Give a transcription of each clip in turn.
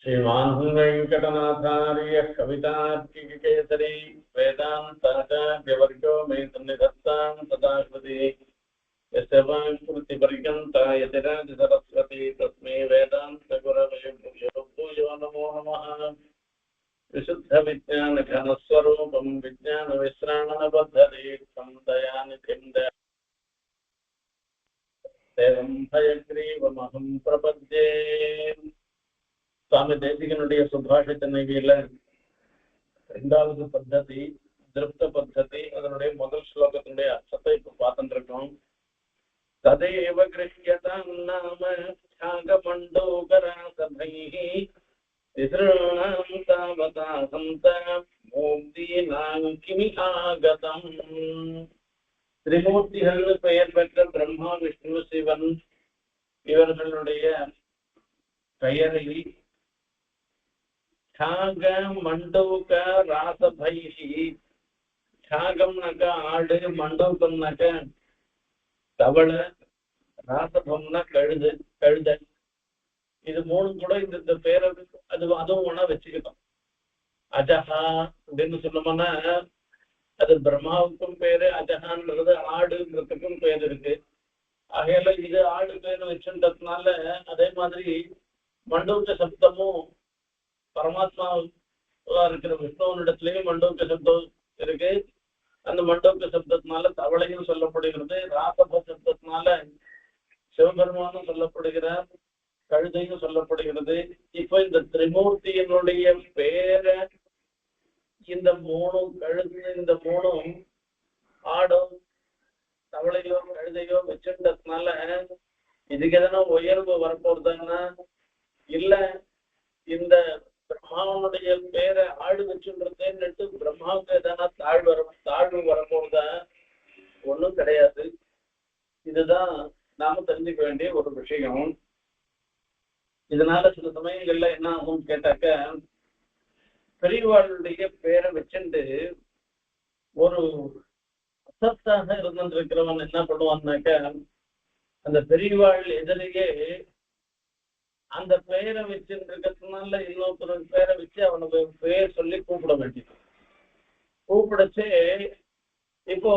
श्रीमान् वेङ्कटनाथार्यः कवितार्किककेसरी वेदान्ताचार्यवर्गो मे सन्निधत्तां सदा कृति यस्य वाक्कृतिपर्यन्ता यतिराजसरस्वती तस्मै वेदान्तगुरवे भूयो नमो नमः। विशुद्धविज्ञानघनस्वरूपं विज्ञानविश्राणनबद्धदीक्षं दयानिधिं देवं हयग्रीवमहं प्रपद्ये। स्वामी தேசிகனுடைய சுபாஷித நெய்வியில 2வது பத்ததி திருப்த பத்ததி அதனுடைய முதல் ஸ்லோகத்தினுடைய அர்த்தத்தை இப்ப பார்த்துட்டு இருக்கோம். ததேவ கிருஹ்யதாம் நாம தியாகமண்டோகராசபைः திஸ்ருணாம் தாவதா சந்த மூர்த்தீனாம் கிமிஹாகதம். திரிமூர்த்திகள்னு பெயர் பெற்ற பிரம்மா விஷ்ணு சிவன் இவர்களுடைய பெயரில் தியாக மண்டூக ராசபைஹி, தியாகம்னாக்க ஆடு, மண்டூகம்னாக்க தவளை, ராசபம்னா கழுத. இது மூணும் கூட இந்த பேரை அதுவும் ஒண்ணா வச்சுக்கிட்டோம். அஜஹா அப்படின்னு சொன்னோம்னா அது பிரம்மாவுக்கும் பேரு, அஜஹான்றது ஆடுங்கிறதுக்கும் பேர் இருக்கு. ஆகையால இது ஆடு பேர் வச்சுன்றதுனால அதே மாதிரி மண்டூக்க சப்தமும் பரமாத்மா இருக்கிற விஷ்ணுவனிடத்திலேயும் மண்டூக்க சப்தம் இருக்கு. அந்த மண்டூக்க சப்தத்தினால தவளையும் சொல்லப்படுகிறது, ராசப சப்தத்தினால சிவபெருமானும் சொல்லப்படுகிறார், கழுதையும் சொல்லப்படுகிறது. இப்ப இந்த திரிமூர்த்தியினுடைய பேரை இந்த மூணும் கழுது, இந்த மூணும் ஆடோ தவளையோ கழுதையோ வச்சுட்டதுனால இதுக்கு எதனா உயர்வு வரப்போறதுன்னா இல்ல, இந்த பிரம்மாவனுடைய பேரை ஆடு வச்சுன்றதுன்னுட்டு பிரம்மாவுக்கு எதனா தாழ்வு வரப்போறதா? ஒண்ணும் கிடையாது. இதுதான் நாம தெரிஞ்சுக்க வேண்டிய ஒரு விஷயம். இதனால சில சமயங்கள்ல என்ன ஆகும் கேட்டாக்க, பெரியவாளுடைய பேரை வச்சுட்டு ஒரு அசத்தாக இருந்திருக்கிறவன் என்ன பண்ணுவான்னாக்க, அந்த பெரியவாள் எதிரியே அந்த பெயரை வச்சுருக்கிறதுனால இன்னொருத்தர் பேரை வச்சு அவனுக்கு பெயர் சொல்லி கூப்பிட வேண்டியது. கூப்பிடச்சே இப்போ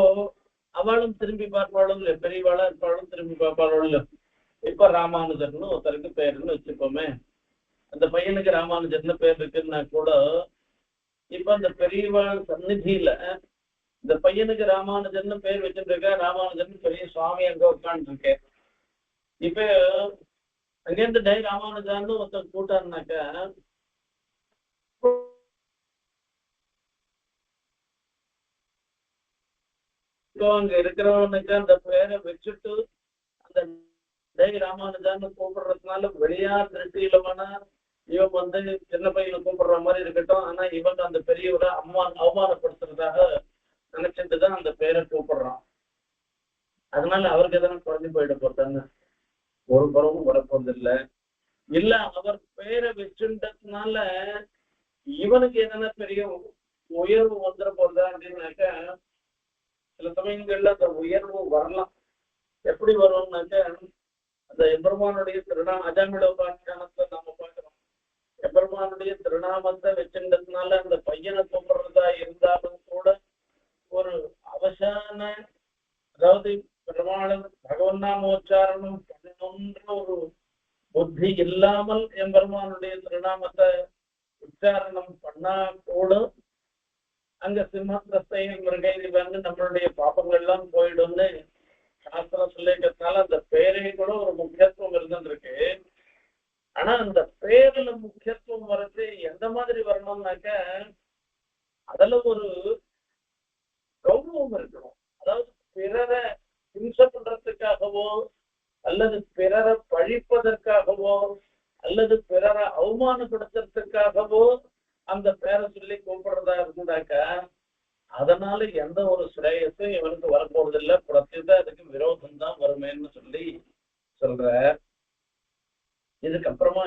அவளும் திரும்பி பார்ப்பாளும் இல்லை, பெரியவாளா இருப்பாளும் திரும்பி பார்ப்பாளும் இல்லை. இப்ப ராமானுஜர்னு ஒருத்தருக்கு பேருன்னு வச்சுப்போமே, அந்த பையனுக்கு ராமானுஜர்னு பேர் இருக்குன்னா கூட இப்ப அந்த பெரியவாள் சந்நிதியில இந்த பையனுக்கு ராமானுஜர்னு பேர் வச்சுட்டு இருக்க, ராமானுஜர்னு பெரிய சுவாமி அங்க உட்காந்து இருக்கேன். இப்ப அங்கேருந்து டை ராமானுஜான்னு ஒருத்தர் கூட்டாருனாக்க அங்க இருக்கிறவனுக்கு அந்த பேரை வச்சுட்டு அந்த டை ராமானுஜான்னு கூப்பிடுறதுனால வெளியார் திருஷ்டியிலமான இவன் சின்ன பையனை கூப்பிடுற மாதிரி இருக்கட்டும், ஆனா இவங்க அந்த பெரியவரை அவமானப்படுத்துறதாக நினைச்சிட்டுதான் அந்த பேரை கூப்பிடுறான். அதனால அவருக்கு எதனா குறைஞ்சு போயிட போறாங்க, ஒரு குறவும் வரப்போறது இல்ல. அவர் பேரை வச்சுட்டதுனால இவனுக்கு எதனா பெரிய உயர்வு வந்துட போறதா அப்படின்னாக்க, சில சமயங்கள்ல அந்த உயர்வு வரலாம். எப்படி வரும்னாக்க, அந்த எம்பெருமானுடைய அஜாமிட உபாக்கியானத்தை நாம பார்க்கிறோம். எம்பெருமானுடைய திருநாமத்தை வச்சுட்டதுனால அந்த பையனை கூப்பிடுறதா இருந்தாலும் கூட ஒரு அவசான, அதாவது பெருமாளும் பகவன் நாமோச்சாரணம் பண்ணணும்ன்ற ஒரு புத்தி இல்லாமல் எம்பெருமானுடைய திருநாமத்தை உச்சாரணம் பண்ணா கூட அங்க சிம்மத்தை மிருகைதி வந்து நம்மளுடைய பாப்பங்கள் எல்லாம் போயிடும்னு சாஸ்திரம் சொல்லிக்கிறதுனால அந்த பேரே கூட ஒரு முக்கியத்துவம் இருந்துருக்கு. ஆனா அந்த பேர்ல முக்கியத்துவம் வர்றது எந்த மாதிரி வரணும்னாக்க, அதுல ஒரு கௌரவம் இருக்கணும். அதாவது பிறரை ஹிம்சை பண்றதுக்காகவோ அல்லது பிறரை பழிப்பதற்காகவோ அல்லது பிறரை அவமானப்படுத்துறதுக்காகவோ அந்த பேரை சொல்லி கூப்பிடுறதா இருந்தாக்க அதனால எந்த ஒரு ஸ்ரேயஸும் இவனுக்கு வரப்போறது இல்லை, பிரத்யேக அதுக்கு விரோதம் தான் வருமேன்னு சொல்லி சொல்ற. இதுக்கப்புறமா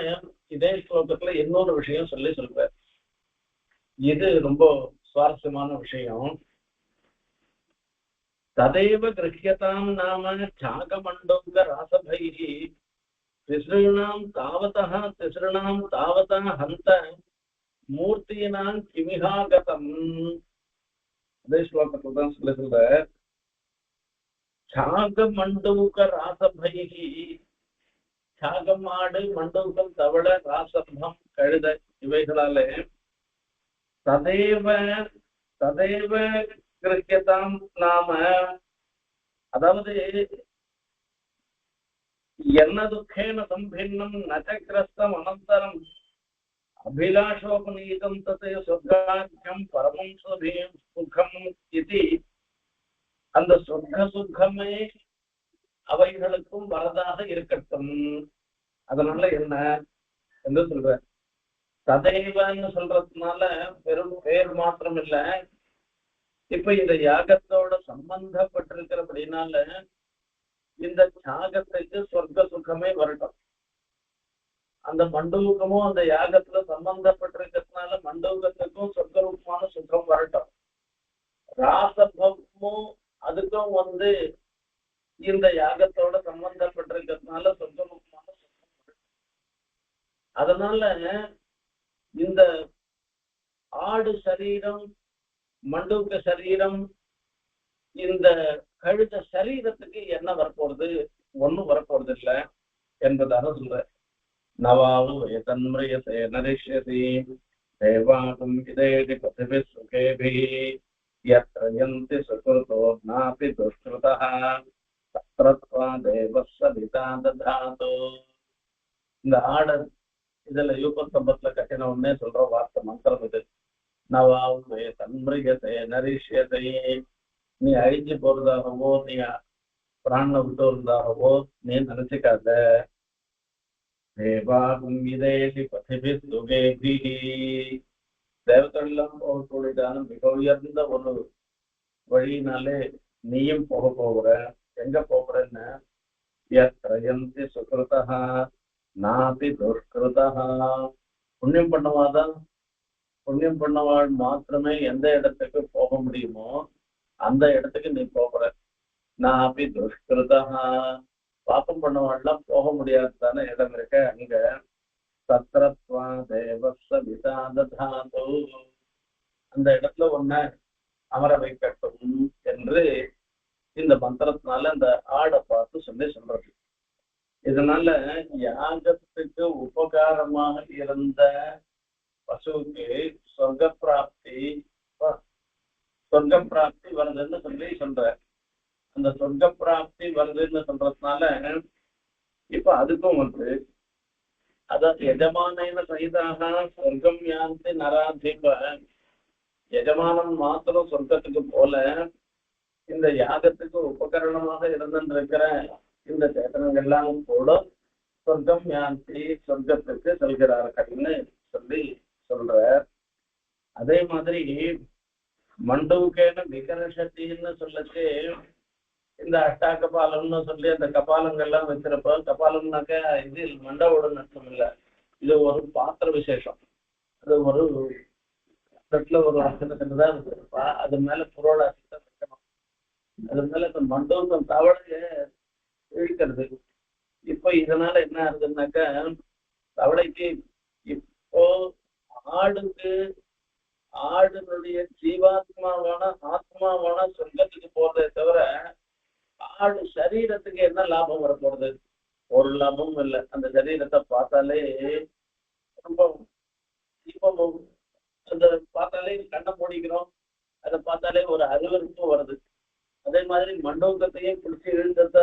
இதே ஸ்லோகத்துல இன்னொரு விஷயம் சொல்லி சொல்ற. இது ரொம்ப சுவாரஸ்யமான விஷயம். ததைவ கிருஹ்யதாம் நாம தியாகமண்டோக ராசபைஹி तिसॄणां तावतः हन्त मूर्तीनां किमिहागतम् அதே ஸ்லோகத்துல தான் சொல்லுகிற சாக மண்டூக ராசபைகி சாகம் ஆடு மண்டூகம் தவள ராசபம் கழுத இவைகளாலே ததேவ ததேவ கிருக்கியதாம் நாம அதாவது என்ன துக்கேன சம்பின்னம் நச்சக்கிரஸ்தம் அனந்தரம் அபிலாஷோபநீதம் ததே சொர்க்காக்கியம் பரமம் சுகம் இது அந்த சொர்க்க சுகமே அவைகளுக்கும் வரதாக இருக்கட்டும். அதனால என்ன என்று சொல்ற ததைவன்னு சொல்றதுனால வெறும் பேர் மாத்திரம் இல்ல, இப்ப இந்த யாகத்தோட சம்பந்தப்பட்டிருக்கிறபடினால இந்த யாகத்துக்கு சொர்க்க சுகமே வரட்டும். அந்த மண்டூகமும் அந்த யாகத்துல சம்பந்தப்பட்டிருக்கிறதுனால மண்டூகத்துக்கும் சொர்க்கரூபமான சுகம் வரட்டும். ராசபமும் அதுக்கும் இந்த யாகத்தோட சம்பந்தப்பட்டிருக்கிறதுனால சொர்க்கரூபமான சுகம் வரட்டும். அதனால இந்த ஆடு சரீரம் மண்டூக சரீரம் இந்த கழுத சரீரத்துக்கு என்ன வரப்போறது, ஒண்ணும் வரப்போறது இல்லை என்பதாக சொல்ற. நவாவு ஏதன்மிரியசே நரிஷ்யசி தேவாகும் இதேதி பதிபி சுகேபி யத்ரயந்தி சுக்ருதோ நாபி துஷ்கிருதः தத்ரத்வா தேவஸ்ஸ விதா ததாது. இந்த ஆடர் இதுல யூபஸ்தம்பத்துல கட்டின உடனே சொல்ற வார்த்தை மந்திரம் இது. நவாவு ஏதன்மிரியசே நரிஷ்யசி, நீ அழிஞ்சு போறதாகவோ நீ பிராண விட்டு வருவதாகவோ நீ நினைச்சுக்காத. தேவாகும் இதேதி பதிபி சுகேபி, தேவத்தெல்லாம் போகக்கூடியதான மிக உயர்ந்த ஒரு வழியினாலே நீயும் போகிற. எங்க போகிறன்னு யத்ரயந்தி சுக்ருதா நாபி துஷ்கிருதா, புண்ணியம் பண்ணவாதான் புண்ணியம் பண்ணவாள் மாத்திரமே எந்த இடத்துக்கு போக முடியுமோ அந்த இடத்துக்கு நீ போகிற. நாபி துஷ்கிருதா, பாப்பம் பண்ணவாள்லாம் போக முடியாதுதானே இடம் இருக்க அங்க. தத்ரத்வா தேவஸ்ஸ விதா ததாது, அந்த இடத்துல ஒன்ன அமர வைக்கட்டும் என்று இந்த மந்திரத்தினால அந்த ஆடை பார்த்து சொல்றது. இதனால யாகத்துக்கு உபகாரமாக இருந்த பசுவுக்கு சொர்க்க பிராப்தி வருதுன்னு சொல்ற. அந்த சொர்க்க பிராப்தி வருதுன்னு சொல்றதுனால இப்ப அதுக்கும் அதாவது எஜமான சகிதாக சொர்க்கம் யாந்தி நராதீப, எஜமானம் மாத்திரம் சொர்க்கத்துக்கு போல இந்த யாகத்துக்கு உபகரணமாக இருந்திருக்கிற இந்த சேத்தனங்கள்லாம் கூட சொர்க்கம் யாந்தி சொர்க்கத்துக்கு செல்கிறார்கள்னு சொல்ற. அதே மாதிரி மண்டூக்கேன விகர்ஷத்தின்னு சொல்லச்சு இந்த அஷ்டா கபாலம்னு சொல்லி அந்த கபாலங்கள்லாம் வச்சிருப்ப, கபாலம்னாக்க இது மண்டவோட அர்த்தம் இல்லை, இது ஒரு பாத்திர விசேஷம். அது ஒரு இடத்துல ஒரு அர்த்தத்துக்குதான் வச்சிருப்பா, அது மேல புரோட அர்த்தம் வைக்கணும். அது மேல இந்த மண்டூக்கம் தவளைய இழுக்கிறது. இப்போ இதனால என்ன ஆகுதுன்னாக்கா தவளைக்கு இப்போ ஆடுனுடைய ஆத்மாவான சொர்க்கத்துக்கு போறதே தவிர ஆடு சரீரத்துக்கு என்ன லாபம் வரப்போறது? ஒரு லாபமும் இல்லை. அந்த சரீரத்தை பார்த்தாலே ரொம்ப இப்போ அந்த பார்த்தாலே கண்ணை மூடிக்கிறோம், அதை பார்த்தாலே ஒரு அருவருப்பு வருது. அதே மாதிரி மண்டூக்கத்தையும் பிடிச்சி இழுக்கிறது.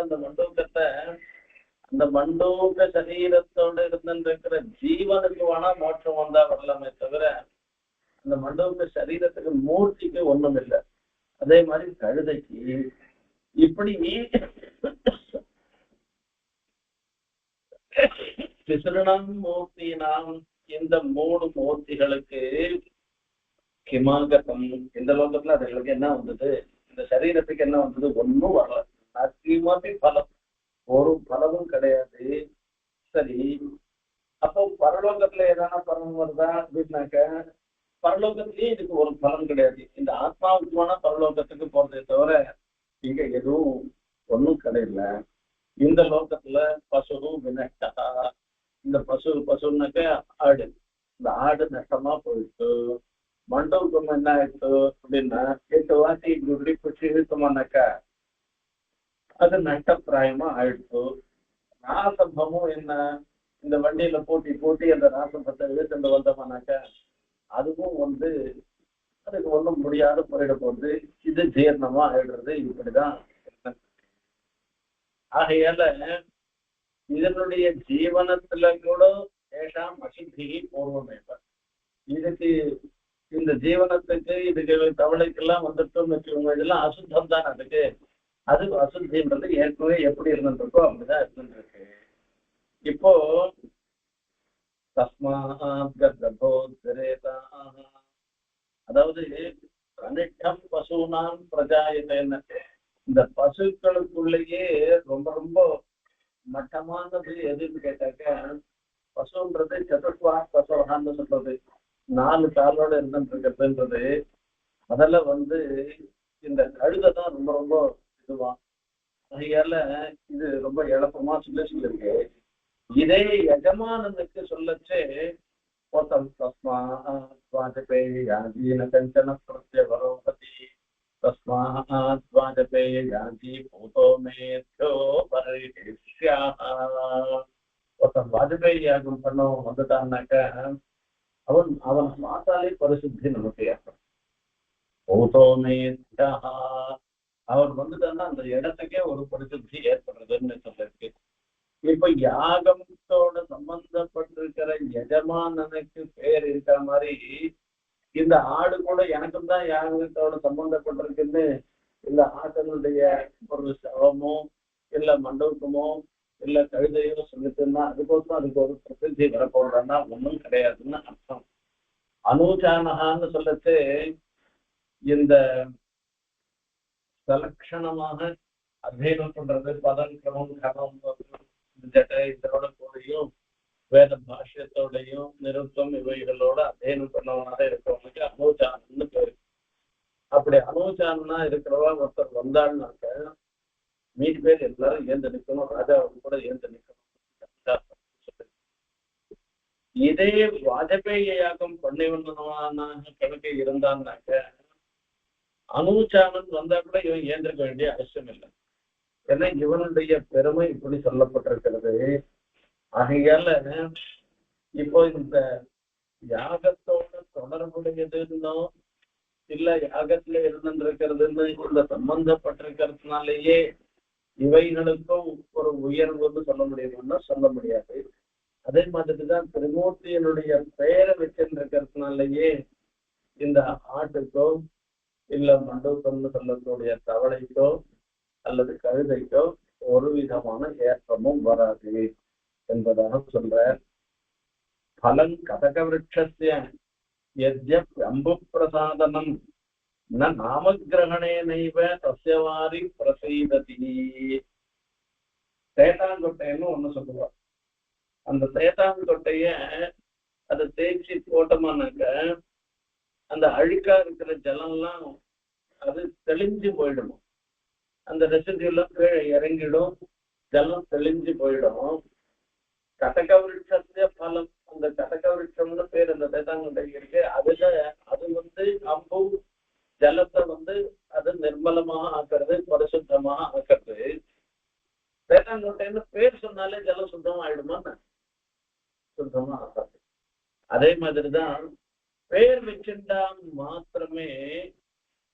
அந்த மண்டூக்க சரீரத்தோடு இருந்திருக்கிற ஜீவனுக்கு வேணா மோட்சம் வந்தா வரலாமே தவிர அந்த மண்டூக்க சரீரத்துக்கு மூர்த்திக்கு ஒண்ணும் இல்லை. அதே மாதிரி கழுதைக்கு இப்படி திசுரணம் மூர்த்தினாம் இந்த 3 மூர்த்திகளுக்கு கிமாகதம், இந்த லோகத்துல அதுகளுக்கு என்ன வந்தது, இந்த சரீரத்துக்கு என்ன வந்தது? ஒன்னும் வரல. அத்தியமாத்தி பலம், ஒரு பலமும் கிடையாது. சரி, அப்போ பரலோகத்துல ஏதான பலன் வருதா அப்படின்னாக்க பரலோகத்திலேயே இதுக்கு ஒரு பலன் கிடையாது. இந்த ஆத்மாவுக்குமான பரலோகத்துக்கு போறதே தவிர இங்க எதுவும் ஒன்றும் கிடையாது. இந்த லோகத்துல பசு வினஷ்டா, இந்த பசுனாக்க ஆடு, இந்த ஆடு நஷ்டமா போயிட்டு மண்டபம் என்ன ஆயிடுச்சு அப்படின்னா 8 வாட்டி இப்படி பிடிச்சி இழுத்தோம்னாக்கா அது நஷ்டப்பிராயமா ஆயிடுச்சு. நாசம்பமும் என்ன, இந்த வண்டியில பூட்டி அந்த நாசம்பத்தை இழுத்துட்டு வந்தோம்னாக்கா அதுவும் அதுக்கு ஒன்றும் முடியாத போயிட போகுது. இது ஜீரணமா ஆயிடுறது. இப்படிதான். ஆகையால இதனுடைய ஜீவனத்துல கூட ஏஷாம் அசுத்தி பூர்வமேவ. இதுக்கு இந்த ஜீவனத்துக்கு இதுக்கு தவளைக்கெல்லாம் வந்துட்டோம்னு வச்சுக்கோங்க, இதெல்லாம் அசுத்தம் தான். அது அசுத்தின்றது ஏற்கனவே எப்படி இருந்துருக்கோ அப்படிதான் இருந்துருக்கு. இப்போ அதாவது கனிஷ்டம் பசுனாம் பிரஜாயத்தைன்னு, இந்த பசுக்களுக்குள்ளேயே ரொம்ப ரொம்ப மட்டமானது எதுன்னு கேட்டாக்க பசுன்றது சதுர்வா பசுவான்னு சொல்றது, 4 காலோட இருந்துருக்கிறதுன்றது. அதில் இந்த கழுதை தான் ரொம்ப ரொம்ப இதுவான். அதனால இது ரொம்ப எளப்பமா சொல்லிருக்கு. இதே எஜமானனுக்கு சொல்லச்சே ஒருத்தம் தஸ்மாஜபேயாஜீன கஞ்சன பிரத்யவரோபதி தஸ்மாஜபேயாஜி பூதோ மேத்யோ பரிஷ்யா. ஒருத்தன் வாஜபேயி யாகம் பண்ணவன் வந்துட்டான்னாக்க அவன் பார்த்தாலே பரிசுத்தி நமக்கு ஏற்படும். பூதோ மேத்யா அவர் வந்துட்டான்னா அந்த இடத்துக்கே ஒரு பரிசுத்தி ஏற்படுறதுன்னு சொல்லிருக்கு. இப்ப யாகத்தோட சம்பந்தப்பட்டிருக்கிற எஜமானனுக்கு பேர் இருக்கிற மாதிரி இந்த ஆடு கூட எனக்கும் தான் யாகத்தோட சம்பந்தப்பட்டிருக்குன்னு இந்த ஆட்டனுடைய ஒரு சவமோ இல்ல மண்டபமோ இல்ல கழுதையோ சொல்லிட்டுன்னா அதுக்கோசம் அதுக்கு ஒரு பிரசித்தி வரப்போடுறன்னா ஒன்றும் கிடையாதுன்னு அர்த்தம். அனுஜானகான்னு சொல்லச்சு இந்த சலட்சணமாக அத்தியனம் பண்றது, பதம் கிரமம் கரணம் ஜட்டை இதோட கூடயும் வேத பாஷ்யத்தோடையும் நிருத்தம் இவைகளோட அத்தியனம் பண்ணவனாக இருக்கிறவனுக்கு அனுஜானன்னு பேரு. அப்படி அனுஜானா இருக்கிறவா ஒருத்தர் வந்தாள்னாக்க மீதி பேர் எல்லாரும் ஏந்து நிற்கணும், ராஜாவுக்கு கூட ஏந்து நிற்கணும். இதே வாஜபேயி யாகம் பண்ணி வந்தவனாக கணக்கு இருந்தான்னாக்க அனுஜானன் வந்தா கூட இவன் ஏந்திருக்க வேண்டிய அவசியம் இல்லை. ஏன்னா இவனுடைய பெருமை இப்படி சொல்லப்பட்டிருக்கிறது. ஆகையால இப்போ இந்த யாகத்தோட தொடர்புடையதுன்னோ இல்ல யாகத்துல இருந்துருக்கிறதுன்னு இந்த சம்பந்தப்பட்டிருக்கிறதுனாலேயே இவைகளுக்கும் ஒரு உயர்வுன்னு சொல்ல முடியும்னா சொல்ல முடியாது. அதே மாதிரிதான் திரிமூர்த்தியினுடைய பெயரை வச்சிருக்கிறதுனாலேயே இந்த ஆட்டுக்கோ இல்ல மண்டபம்னு சொல்லக்கூடிய தவளைக்கோ அல்லது கழுதைக்கோ ஒரு விதமான ஏற்றமும் வராது என்பதாக சொல்ற. பலன் கதக விருட்சஸ்ய யத்யப் அம்பு பிரசாதனம் ந நாமகிரகணே நைவ தஸ்யவாரி பிரசீததி. சேட்டாங்கொட்டைன்னு ஒண்ணு சொல்லுவா. அந்த சேட்டாங்கொட்டைய அதை தேய்ச்சி போட்டோம்னாக்க அந்த அழுக்கா இருக்கிற ஜலம்லாம் அது தெளிஞ்சு போயிடணும். அந்த ரெசிடியூலாம் கீழே இறங்கிடும், ஜலம் தெளிஞ்சு போயிடும். கடக விருட்சத்திய பலம், அந்த கடக விருட்சம்னு பேர் அந்த சேத்தாங்கொட்டை இருக்கு. அது அம்பு ஜலத்தை அது நிர்மலமாக ஆக்குறது, பரிசுத்தமாக ஆக்குறது. சேத்தாங்கொட்டைன்னு பேர் சொன்னாலே ஜலம் சுத்தமா ஆயிடுமா? சுத்தமா ஆகாது. அதே மாதிரிதான் பேர் வச்சுட்டா மாத்திரமே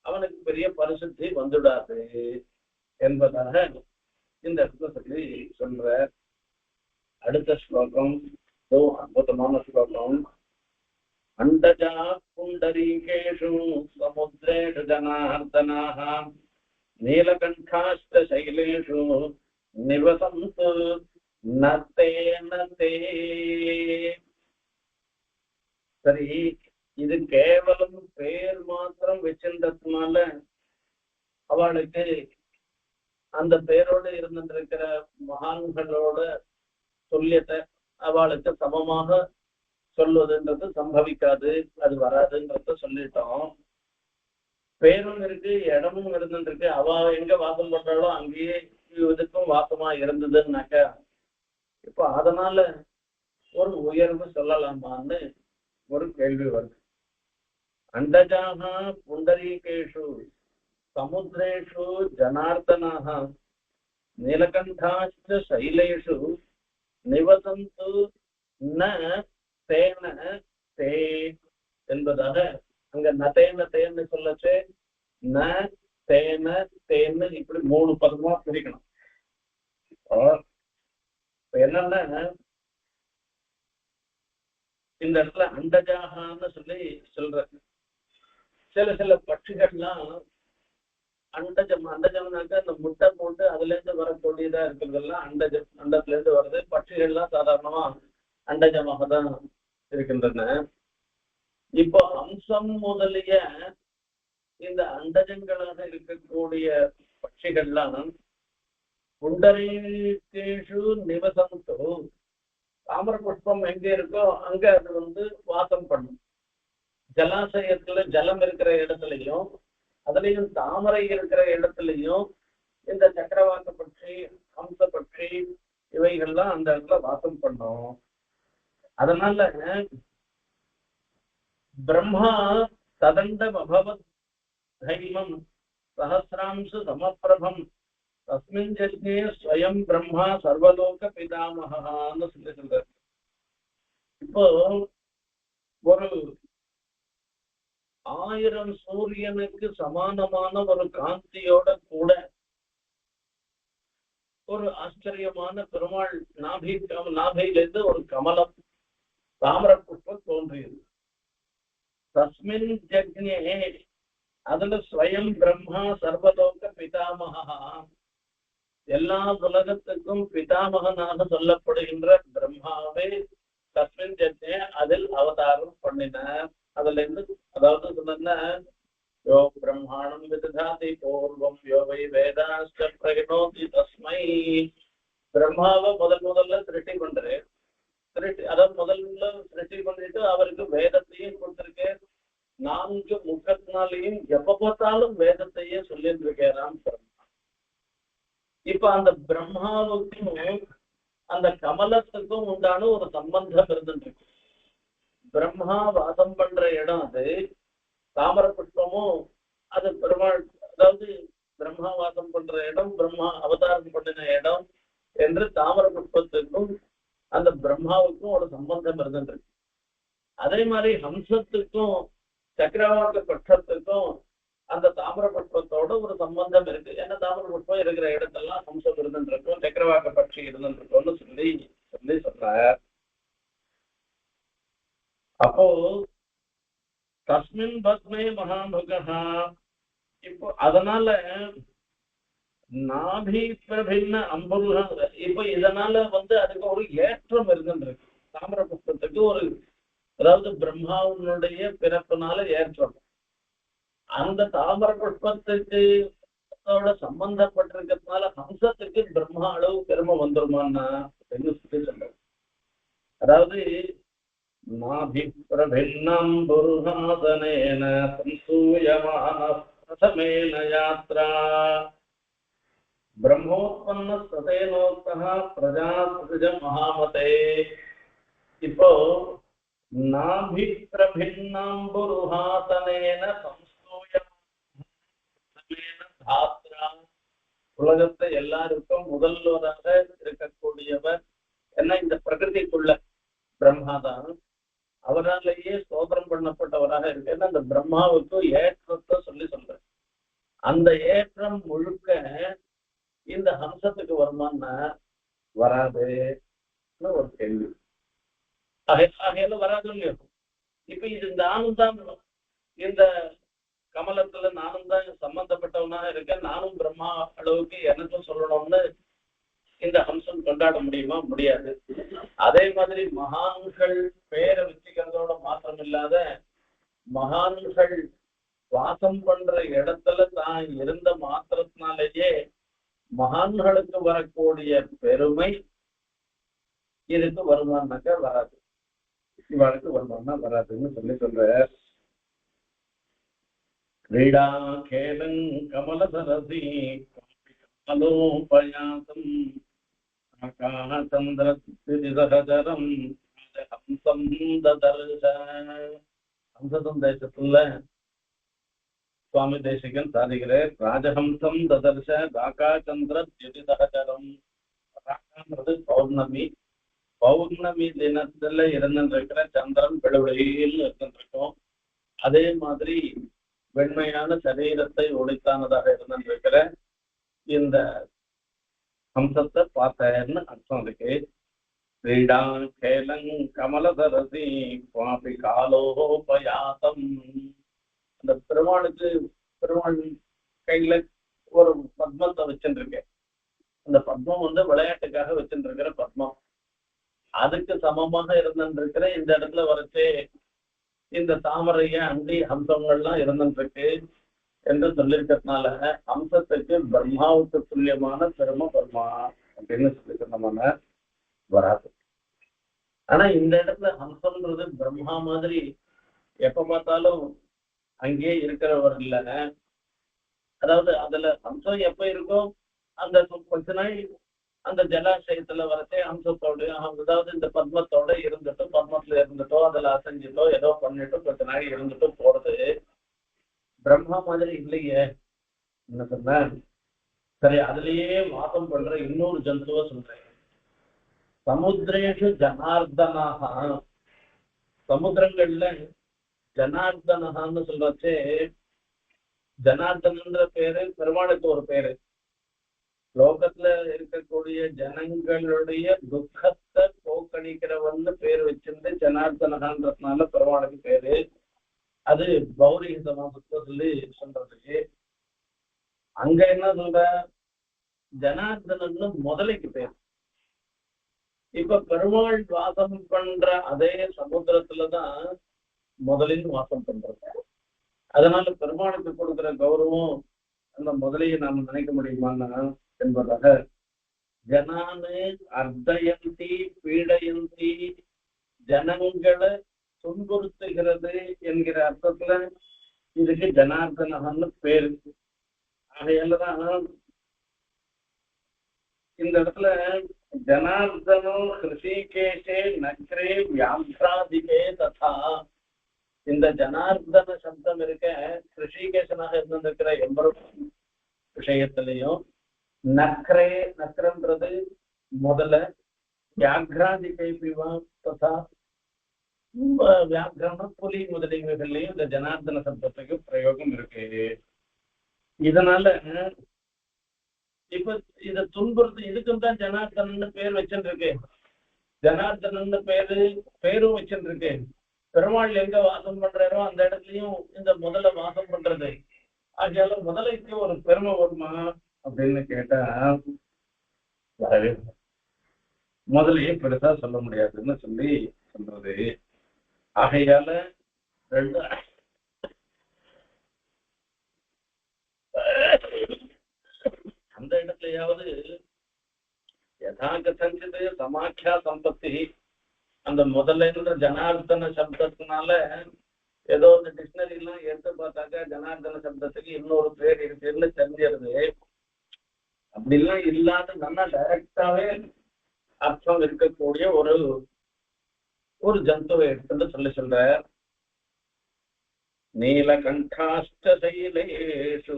அவனுக்கு பெரிய பரிசுத்தி வந்துடாது என்பதாக இந்த இடத்துல சொல்லி சொல்ற. அடுத்த ஸ்லோகம் அற்புதமான ஸ்லோகம். அண்டஜா புண்டரீகேஷு சமுத்ரேஷு ஜனார்தனாஹ நீலகண்டாஷ்ட சைலேஷு நிவசந்து நத்தே நத்தே. சரி, இது கேவலம் பேர் மாத்திரம் வச்சிருந்ததுனால அவளுக்கு அந்த பேரோடு இருந்திருக்கிற மகான்களோட சொல்லியத்தை அவளுக்கு சமமாக சொல்வதுன்றது சம்பவிக்காது, அது வராதுன்றத சொல்லிட்டோம். பேரும் இருக்கு, இடமும் இருந்துருக்கு. அவ எங்க வாசம் பண்றாளோ அங்கேயே இதுக்கும் வாசமா இருந்ததுன்னாக்க இப்போ அதனால ஒரு உயர்வு சொல்லலாமான்னு ஒரு கேள்வி வருது. அண்டஜாக புண்டரீகேஷு சமுத்திரேஷு ஜனார்தனாக நீலகண்டாச்ச சைலேஷு நிவசந்து ந தேன தே என்பதாக அங்க நதேன தேன்னு சொல்லச்சு ந தேன தேன்னு இப்படி 3 பதமா பிரிக்கணும். என்னன்னா இந்த இடத்துல அண்டஜாகான்னு சொல்லி சொல்ற சில பட்சிகள்லாம் அண்டஜம்னாக்க அந்த முட்டை போட்டு அதுல இருந்து வரக்கூடியதா இருக்கிறதெல்லாம் அண்டத்துல இருந்து வருது. பட்சிகள்லாம் சாதாரணமா அண்டஜமாக தான் இருக்கின்றன. இப்போ அம்சம் முதலிய இந்த அண்டஜங்களாக இருக்கக்கூடிய பட்சிகள்லாம் புண்டரீகேஷு நிவசந்தோ தாமர புஷ்பம் எங்க இருக்கோ அங்க அது வாசம் பண்ணும். ஜலாசயத்துல ஜலம் இருக்கிற இடத்துலயும் அதுலயும் தாமரை இருக்கிற இடத்துலயும் இந்த சக்கரவாக்க பட்சி ஹம்ச பட்சி இவைகள்லாம் அந்த இடத்துல வாசம் பண்ணும். அதனால பிரம்மா ததண்டம் அபவத் தைமம் சஹசிராம்சு சமப்பிரபம் தஸ்மின் ஜக்ஞே ஸ்வயம் பிரம்மா சர்வலோக பிதாமகான்னு சொல்லி சொல்றாரு. இப்போ ஒரு 1000 சூரியனுக்கு சமானமான ஒரு காந்தியோட கூட ஒரு ஆச்சரியமான பெருமாள் நாபியிலிருந்து ஒரு கமலம் தாமர புஷ்பம் தோன்றியது. தஸ்மின் ஜக்ஞே அதுல ஸ்வயம் பிரம்மா சர்வலோக பிதாமகா எல்லா உலகத்துக்கும் பிதாமகனாக சொல்லப்படுகின்ற பிரம்மாவை தஸ்மின் ஜக்ஞே அதில் அவதாரம் பண்ணினார். அதுல இருந்து அதாவது சொன்ன யோ பிரம்மாணம் விததாதி பூர்வம் யோ வை வேதாஸ்ட பிரகினோதி தஸ்மை பிரம்மாவை முதல்ல சிருஷ்டி பண்றாரு. அதாவது முதல்ல சிருஷ்டி பண்ணிட்டு அவருக்கு வேதத்தையும் கொடுத்திருக்கு. 4 முகத்தினாலையும் எப்ப பார்த்தாலும் வேதத்தையே சொல்லிட்டு இருக்கிறான் பிரம்மா. இப்ப அந்த பிரம்மாவுக்கும் அந்த கமலத்துக்கும் உண்டான ஒரு சம்பந்தம் இருந்துருக்கு. பிரம்மா வாசம் பண்ற இடம் அது. தாமர புஷ்பமும் அது பெருமாள் அதாவது பிரம்மா வாசம் பண்ற இடம் பிரம்மா அவதாரம் பண்ணின இடம் என்று தாமர புஷ்பத்துக்கும் அந்த பிரம்மாவுக்கும் ஒரு சம்பந்தம் இருந்துருக்கு. அதே மாதிரி ஹம்சத்துக்கும் சக்கரவாக்க பட்சத்துக்கும் அந்த தாமர புஷ்பத்தோட ஒரு சம்பந்தம் இருக்கு. ஏன்னா தாமர புஷ்பம் இருக்கிற இடத்தெல்லாம் ஹம்சம் இருந்துருக்கும், சக்கரவாக்க பட்சி இருந்துருக்கும்னு சொல்லி சொல்ற. அப்போ தஸ்மின் பத்மே மகாமுகா இப்போ அதனால நாபி பிரபின்ன அம்புருக இப்ப இதனால அதுக்கு ஒரு ஏற்றம் இருந்துருக்கு. தாமர புஷ்பத்துக்கு ஒரு அதாவது பிரம்மாவுடைய பிறப்பினால ஏற்றம். அந்த தாமர புஷ்பத்துக்கு சம்பந்தப்பட்டிருக்கிறதுனால ஹம்சத்துக்கு பிரம்மா அளவு பெருமை வந்துருமான்னா சொல்லி சொல்ற. அதாவது நாபி பிரபின்னம் புருஹாசனேன சம்சூயமான பிரதமேன யாத்ரா பிரம்மோத்பன்ன சதேனோக்தா பிரஜா சுஜ மகாமதே. இப்போ நாபி பிரபின்னம் புருஹாசனேன சம்சூயமான தாத்ரா உலகத்தை எல்லாருக்கும் முதல்வராக இருக்கக்கூடியவர் என்ன இந்த பிரகிருதிக்குள்ள பிரம்மாதான். அவராலேயே சோதனம் பண்ணப்பட்டவராக இருக்கு. ஏன்னா அந்த பிரம்மாவுக்கு ஏற்றத்தை சொல்ற அந்த ஏற்றம் முழுக்க இந்த ஹம்சத்துக்கு வருமானா வராதுன்னு ஒரு கேள்வி. ஆகையில வராது இல்லையோ. இப்ப இது நானும் தான் இந்த கமலத்துல நானும் தான் சம்பந்தப்பட்டவனாக இருக்கேன், நானும் பிரம்மா அளவுக்கு எனக்கும் சொல்லணும்னு இந்த ஹம்சம் கொண்டாட முடியுமா? முடியாது. அதே மாதிரி மகான்கள் பேரை வச்சுக்கிறதோட மாற்றம் இல்லாத மகான்கள் வாசம் பண்ற இடத்துல தான் இருந்த மாத்திரத்தினாலேயே மகான்களுக்கு வரக்கூடிய பெருமை இதுக்கு வருமானாக்கா வராது, இவளுக்கு வருமானா வராதுன்னு சொல்ற. கிரீடா கேலங் கமல சரசி அலோபயாசம் ஆகாசந்திரஹஜரம் ஹம்சம் ததர்ஷ. ஹம்சதம் தேசத்துல சுவாமி தேசிகன் சாதிக்கிறார். ராஜஹம்சம் ததர்ஷ ராகாச்சந்திர தியுதிதஹஜரம். ராகான்றது பௌர்ணமி. பௌர்ணமி தினத்துல இருந்துருக்கிற சந்திரன் விழுவிலையில் இருந்துருக்கும். அதே மாதிரி வெண்மையான சரீரத்தை ஒளித்தானதாக இருந்திருக்கிற இந்த ஹம்சத்தை பார்த்தேன்னு அர்த்தம் இருக்கு. கிரீடா கேலங் கமலசரசி சுவாமி காலோபயாசம். அந்த பெருமாளுக்கு பெருமாள் கையில ஒரு பத்மத்தை வச்சுருக்கேன். அந்த பத்மம் விளையாட்டுக்காக வச்சுருக்கிற பத்மம். அதுக்கு சமமாக இருந்துருக்கிற இந்த இடத்துல வரைச்சே இந்த தாமரைய அண்டி ஹம்சங்கள்லாம் இருந்துருக்கு என்று சொல்லியிருக்கிறதுனால ஹம்சத்துக்கு பிரம்மாவுக்கு துல்லியமான பெருமை பிரம்மா அப்படின்னு சொல்லிக்கிறோமான வராது. ஆனா இந்த இடத்துல ஹம்சம்ன்றது பிரம்மா மாதிரி எப்ப பார்த்தாலும் அங்கேயே இருக்கிறவர் இல்ல. அதாவது அதுல ஹம்சம் எப்ப இருக்கும், அந்த கொஞ்ச நாள் அந்த ஜலாசயத்துல வரச்சே ஹம்சத்தோடு அதாவது இந்த பத்மத்தோட இருந்துட்டோ பத்மத்துல இருந்துட்டோ அதுல அசைஞ்சிட்டோ ஏதோ பண்ணிட்டோ கொஞ்ச நாள் இருந்துட்டோ போறது. பிரம்மா மாதிரி இல்லையே என்ன சொன்ன. சரி, அதுலயே வாசம் பண்ற இன்னொரு ஜந்துவ சொல்றேன். சமுத்திரேஷு ஜனார்தனாக. சமுத்திரங்கள்ல ஜனார்தனகான்னு சொல்றச்சே ஜனார்தனன்ற பேரு பெருமாளுக்கு ஒரு பேரு. லோகத்துல இருக்கக்கூடிய ஜனங்களுடைய துக்கத்தை போக்கணிக்கிறவன்னு பேர் வச்சிருந்து ஜனார்தனகான்றதுனால பெருமாளுக்கு பேரு. அது பௌரிக சமாசத்தை சொல்லி சொல்றதுக்கு. அங்க என்ன சொல்ற, ஜனார்தனன்னு முதலைக்கு பேர். இப்ப பெருமாள் வாசம் பண்ற அதே சமுத்திரத்துலதான் முதலின்னு வாசம் பண்றது. அதனால பெருமாளுக்கு கொடுக்குற கௌரவம் அந்த முதலையை நாம நினைக்க முடியுமான்னா என்பதாக ஜனானு அர்த்தயந்தி பீடயந்தி ஜனங்களை துன்புறுத்துகிறது என்கிற அர்த்தத்துல இதுக்கு ஜனார்தனன்னு பேரு. ஆகையாலதான் இந்த இடத்துல ஜனார்தனம் ஹிருஷிகேஷே நக்ரே வியாக்ராதிகே ததா. இந்த ஜனார்தன சப்தம் இருக்க ஹிருஷிகேசனாக இருந்திருக்கிற எம்பெருமான் விஷயத்திலையும் நக்ரே நக்ரன்றது முதல்ல வியாக்ராதிகை பிவா ததா வியாக்கிரணம் புலி முதலியவைகள்லையும் இந்த ஜனார்தன சப்தத்துக்கு பிரயோகம் இருக்கு. இதனால இப்ப இத துன்புறுத்து இதுக்கும் தான் ஜனார்தனன்னு பேர் வச்சுருக்கு. ஜனார்தனன்னு பேரும் வச்சுருக்கு. பெருமாள் எங்க வாசம் பண்றாரோ அந்த இடத்துலயும் இந்த முதல்ல வாசம் பண்றது. ஆகையால முதலைக்கு ஒரு பெருமை வருமா அப்படின்னு கேட்டா வரவே முதலையே பெருசா சொல்ல முடியாதுன்னு சொல்லி சொல்றது. ஆகையால ரெண்டு அந்த இடத்துலயாவது யதாகதஞ்சிது சமாக்கியா சம்பத்தி அந்த முதல்ல ஜனார்தன சப்தத்தினால ஏதோ இந்த டிக்ஷனரி எல்லாம் எடுத்து பார்த்தாக்கா ஜனார்தன சப்தத்துக்கு இன்னொரு பேர் இருக்குன்னு தெரிஞ்சிருது. அப்படிலாம் இல்லாத நல்லா டைரக்டாவே அர்த்தம் இருக்கக்கூடிய ஒரு ஜந்துவை எடுத்துட்டு சொல்ற. நீலகண்டாஷ்ட சைலேஷு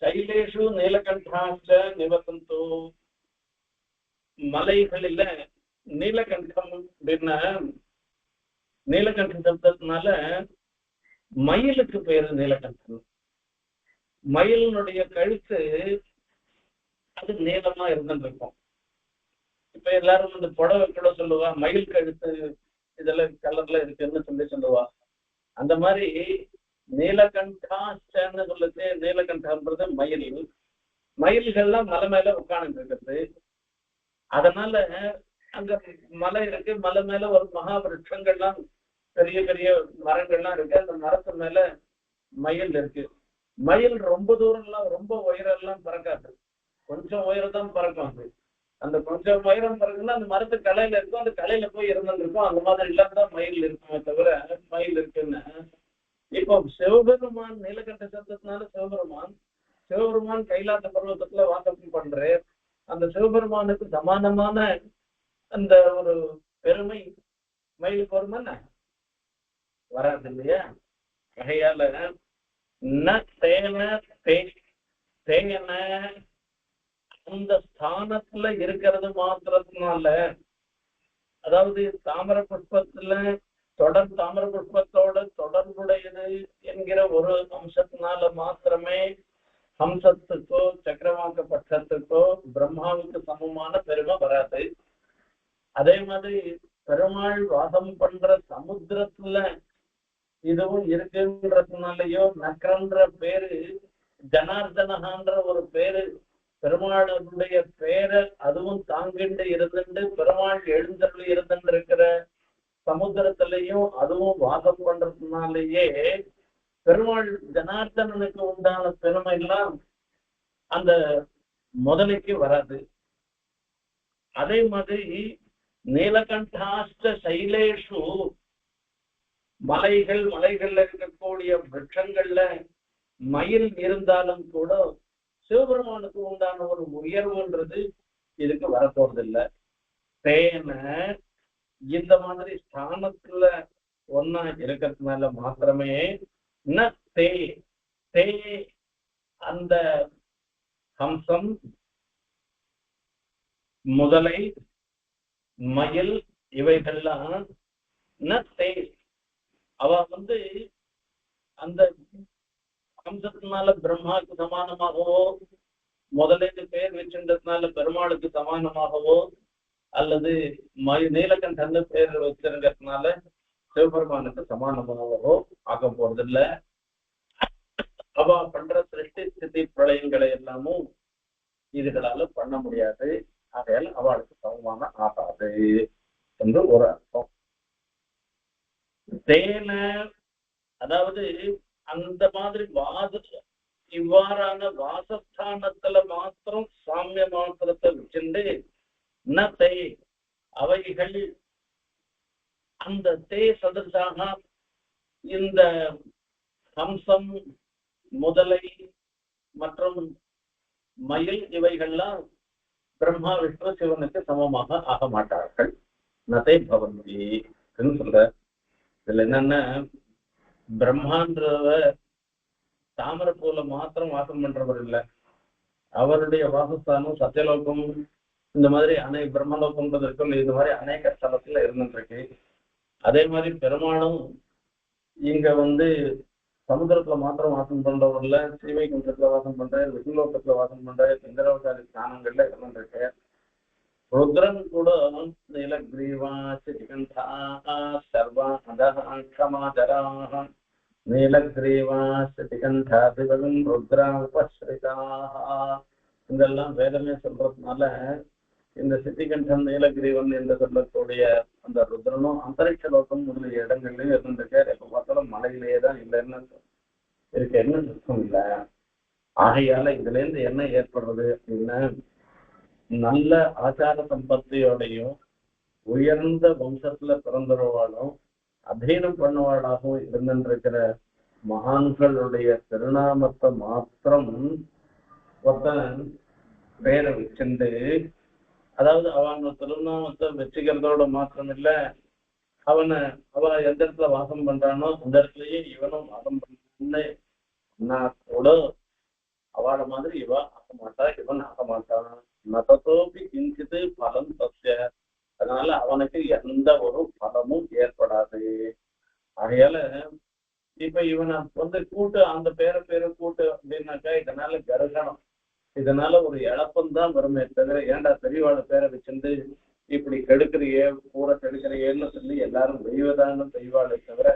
சைலேஷு நீலகண்டாஷ்ட நிவசந்தோ. மலைகளில நீலகண்டம் அப்படின்னா நீலகண்ட சப்தத்தினால மயிலுக்கு பேரு நீலகண்டம். மயிலினுடைய கழுத்து அது நீளமா இருந்துருக்கும். இப்ப எல்லாரும் இந்த புடவை கூட சொல்லுவா மயில் கழுத்து இதெல்லாம் கலர்ல இருக்குன்னு சொல்லுவா. அந்த மாதிரி நீலகண்டாஷ்டன்னு சொல்லுது. நீலகண்டம்ன்றது மயில். மயில்கள்லாம் மலை மேல உட்கார்ந்து இருக்கிறது. அதனால அங்க மலை இருக்கு. மலை மேல ஒரு மகா விருட்சங்கள்லாம் பெரிய பெரிய மரங்கள்லாம் இருக்கு. அந்த மரத்து மேல மயில் இருக்கு. மயில் ரொம்ப தூரம்லாம் ரொம்ப உயரெல்லாம் பறக்காது. கொஞ்சம் உயரம் தான் பறக்கும். அந்த கொஞ்சம் உயரம் பறக்குன்னா அந்த மரத்து கலையில இருக்கும். அந்த கலையில போய் இருந்துருக்கும். அந்த மாதிரி இல்லாதான் மயில் இருக்குமே தவிர மயில் இருக்குன்னு. இப்போ சிவபெருமான் நீலகண்ட சப்தத்தினால சிவபெருமான் சிவபெருமான் கைலாச பர்வதத்துல வாசம் பண்றார். அந்த சிவபெருமானுக்கு சமானமான அந்த ஒரு பெருமை மயிலுக்கு வருமானா வராது இல்லையா? வகையால தேன அந்த ஸ்தானத்துல இருக்கிறது மாத்திரத்தினால, அதாவது தாமர புஷ்பத்துல தாமர புஷ்பத்தோட தொடர்புடையது என்கிற ஒரு அம்சத்தினால மாத்திரமே ஹம்சத்துக்கோ சக்கரவாக்க பட்சத்துக்கோ பிரம்மாவுக்கு சமமான பெருமை வராது. அதே மாதிரி பெருமாள் வாசம் பண்ற சமுத்திரத்துல இதுவும் இருக்குன்றதுனாலயோ நக்கரன்ற பேரு ஜனார்தனகான்ற ஒரு பேரு பெருமாளுடைய பேரை அதுவும் தாங்கிண்டு இருந்துட்டு பெருமாள் எழுந்தருள் இருந்துட்டு இருக்கிற சமுத்திரத்திலையும் அதுவும் வாசம் பண்றதுனாலேயே பெருமாள் ஜனார்தனனுக்கு உண்டான பெருமை எல்லாம் அந்த முதலைக்கு வராது. அதே மாதிரி நீலகண்டாஷ்ட சைலேஷு மலைகள்ல இருக்கக்கூடிய விருட்சங்கள்ல மயில் இருந்தாலும் கூட சிவபெருமானுக்கு உண்டான ஒரு உயர்வுன்றது இதுக்கு வரப்போறதில்லை. தேன இந்த மாதிரி ஸ்தானத்துல ஒன்னா இருக்கிறதுனால மாத்திரமே தே அந்த ஹம்சம் முதலை மயில் இவைகள்லாம் தே அவ அந்த ஹம்சத்தினால பிரம்மாவுக்கு சமானமாகவோ முதலைக்கு பேர் வச்சிருந்ததுனால பெருமாளுக்கு சமானமாகவோ அல்லது நீலகண்டன் பேர் வச்சிருக்கிறதுனால சிவபெருமானுக்கு சமானமாகவோ ஆக போறதில்லை. அவ பண்ற சிருஷ்டி ஸ்திதி பிரளயங்களை எல்லாமும் இதுகளால பண்ண முடியாது. ஆகையால் அவளுக்கு சமமான ஆகாது என்று ஒரு அர்த்தம். தேன அதாவது அந்த மாதிரி இவ்வாறான வாசஸ்தானத்துல மாத்திரம் சாமிய மாத்திரத்தை வச்சுண்டு அவைகள் அந்த தே சதசாக இந்த ஹம்சம் முதலை மற்றும் மயில் இவைகள்லாம் பிரம்மா விஷ்ணு சிவனுக்கு சமமாக ஆக மாட்டார்கள். நதை பவந்தி சொல்ற. இதுல என்னன்னா பிரம்மான்றவர் தாமரப்பூல மாத்திரம் வாசம் பண்றவர் இல்லை. அவருடைய வாசஸ்தானம் சத்தியலோகம் இந்த மாதிரி பிரம்மலோகம்ன்றது இருக்கும். இந்த மாதிரி அநேக ஸ்தலத்துல இருந்துருக்கு. அதே மாதிரி பெருமாளும் இங்க சமுதிரத்துல மாத்திரம் வாசம் பண்றவர் இல்ல, ஸ்ரீவைகுண்டத்துல வாசம் பண்ற, விஷ்ணுலோகத்துல வாசம் பண்ற, இந்திரவசாரி ஸ்தானங்கள்ல இருந்துருக்கு. ருத்ரன் கூட நீலகிரீவா சிகண்டா சர்வா க்ஷமாதராஹ நீலகிரீவா சிகண்டா திவகம் ருத்ரா உபஸ்ரிதாக இதெல்லாம் வேதமே சொல்றதுனால இந்த சித்திகண்டன் நீலகிரீவன் என்று சொல்லக்கூடிய அந்த ருத்ரனும் அந்தரிக்ஷ லோகம் முதலிய இடங்கள்லயும் இருந்திருக்காரு. எப்ப பார்த்தாலும் மலையிலேயே தான் இல்லைன்னு இருக்கேன்னு சுத்தம் இல்லை. ஆகையால இதுல இருந்து என்ன ஏற்படுறது அப்படின்னா, நல்ல ஆச்சார சம்பத்தியோடையும் உயர்ந்த வம்சத்துல பிறந்தவாளும் அத்தீனம் பண்ணவாளாகவும் இருந்திருக்கிற மகான்களுடைய திருநாமத்தை மாத்திரம் ஒருத்தன் பேரை வச்சுண்டு, அதாவது அவன் திருநாமத்தை வச்சுக்கிறதோட மாத்திரம் இல்ல, அவ எந்த இடத்துல வாசம் பண்றானோ அந்த இடத்துலயே இவனும் வாசம் பண்ணா கூட அவளை மாதிரி இவ ஆக மாட்டா, இவன் ஆக மாட்டான். நதத்தோபி கிஞ்சிது பலம் தஸ்ய. அதனால அவனுக்கு எந்த ஒரு பலமும் ஏற்படாது. ஆகையால இப்ப இவனை கூட்டு அந்த பேரு கூட்டு அப்படின்னாக்கா இதனால கருகணம், இதனால ஒரு இழப்பந்தான் வருமே தவிர, ஏன்டா பெரியவாழ பேரை வச்சிருந்து இப்படி கெடுக்கிறியே பூரா கெடுக்கிறியேன்னு சொல்லி எல்லாரும் தெய்வதான்னு செய்வாளே தவிர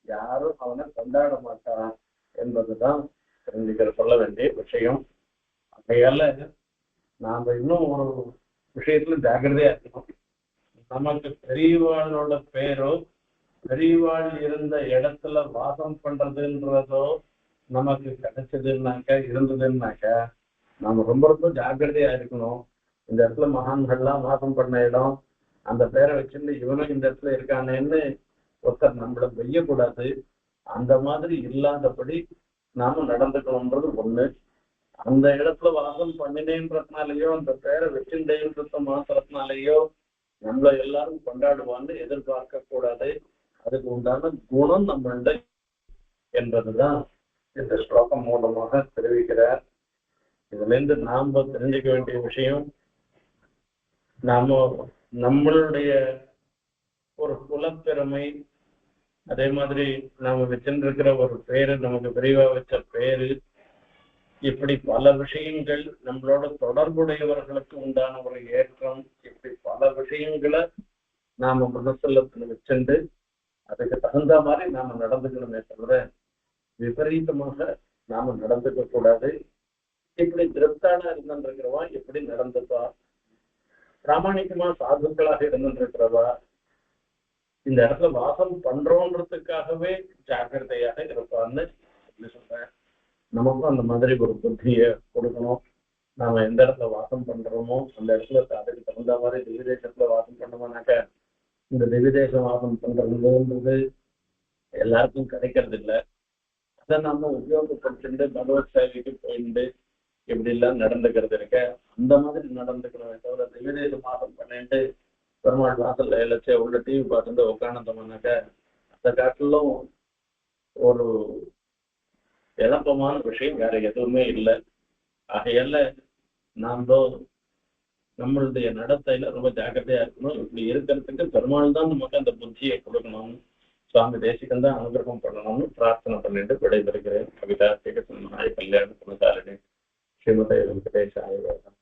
யாரும் அவனை கொண்டாட மாட்டான் என்பதுதான் தெரிஞ்சுக்கிற சொல்ல வேண்டிய விஷயம். ஆகையால நாம இன்னும் ஒரு விஷயத்துல ஜாக்கிரதையா இருக்கணும். நமக்கு பெரியவாளோட பேரோ பெரியவாள் இருந்த இடத்துல வாசம் பண்றதுன்றதோ நமக்கு கிடைச்சதுன்னாக்கா இருந்ததுன்னாக்கா நாம ரொம்ப ரொம்ப ஜாக்கிரதையா இருக்கணும். இந்த இடத்துல மகான்கள்லாம் வாசம் பண்ண இடம், அந்த பேரை வச்சுட்டு இவனும் இந்த இடத்துல இருக்கானேன்னு ஒருத்தர் நம்மள வெய்யக்கூடாது. அந்த மாதிரி இல்லாதபடி நாம நடந்துக்கணும்ன்றது ஒண்ணு. அந்த இடத்துல வாசம் பண்ணினேன்றதுனாலயோ அந்த பேரை வச்சுட்டேன்றத மாத்திரத்தினாலேயோ நம்மள எல்லாரும் கொண்டாடுவான்னு எதிர்பார்க்க கூடாது. அதுக்கு உண்டான குணம் நம்மள்ட என்பதுதான் இந்த ஸ்லோகம் மூலமாக தெரிவிக்கிறார். இதுல இருந்து நாம தெரிஞ்சுக்க வேண்டிய விஷயம், நாம நம்மளுடைய ஒரு குலப்பெருமை, அதே மாதிரி நாம வச்சிருக்கிற ஒரு பேரு, நமக்கு விரிவா வச்ச பேரு, இப்படி பல விஷயங்கள், நம்மளோட தொடர்புடையவர்களுக்கு உண்டான ஒரு ஏற்றம், இப்படி பல விஷயங்களை நாம மனசுல வச்சுண்டு அதுக்கு தகுந்த மாதிரி நாம நடந்துக்கணுமே தவிர விபரீதமாக நாம நடந்துக்க கூடாது. இப்படி திருப்தானா இருந்துருக்கிறவா எப்படி நடந்துப்பா, பிராமணிகமா சாதுக்களாக இருந்துருக்கிறவா இந்த இடத்துல வாசம் பண்றோன்றதுக்காகவே ஜாக்கிரதையாக இருப்பான்னு சொல்லி சொல்றேன். நமக்கும் அந்த மாதிரி ஒரு புத்தியை கொடுக்கணும். நாம எந்த இடத்துல வாசம் பண்றோமோ அந்த இடத்துல அதுக்கு தகுந்த மாதிரி திவ்யதேசத்துல வாசம் பண்ணோம்னாக்க, இந்த திவ்யதேச வாசம் பண்றதுன்றது எல்லாருக்கும் கிடைக்கிறது இல்லை. அதை நாம உபயோகப்படுத்திட்டு பகவத் சேவைக்கு போயிட்டு இப்படி எல்லாம் நடந்துக்கிறது இருக்க, அந்த மாதிரி நடந்துக்கிறோமே தவிர திவ்யதேச வாசம் பண்ணிட்டு பெருமாள் வாசல்ல எல்லாச்சும் உள்ள டிவி பார்த்துட்டு உட்காந்துட்டோம்னாக்க அந்த காட்டிலும் ஒரு இழப்பமான விஷயம் வேற எதுவுமே இல்லை. ஆகையால நாம நம்மளுடைய நடத்தையில ரொம்ப ஜாக்கிரதையா இருக்கணும். இப்படி இருக்கிறதுக்கு பெருமாள் தான் நமக்கு அந்த புத்தியை கொடுக்கணும். சுவாமி தேசிகன் தான் அனுகிரகம் பண்ணணும்னு பிரார்த்தனை பண்ணிட்டு விடைபெறுகிறேன். கவிதா கல்யாண குணசாலினி ஸ்ரீமதி வெங்கடேஷ் ஆயுர்வேதம்.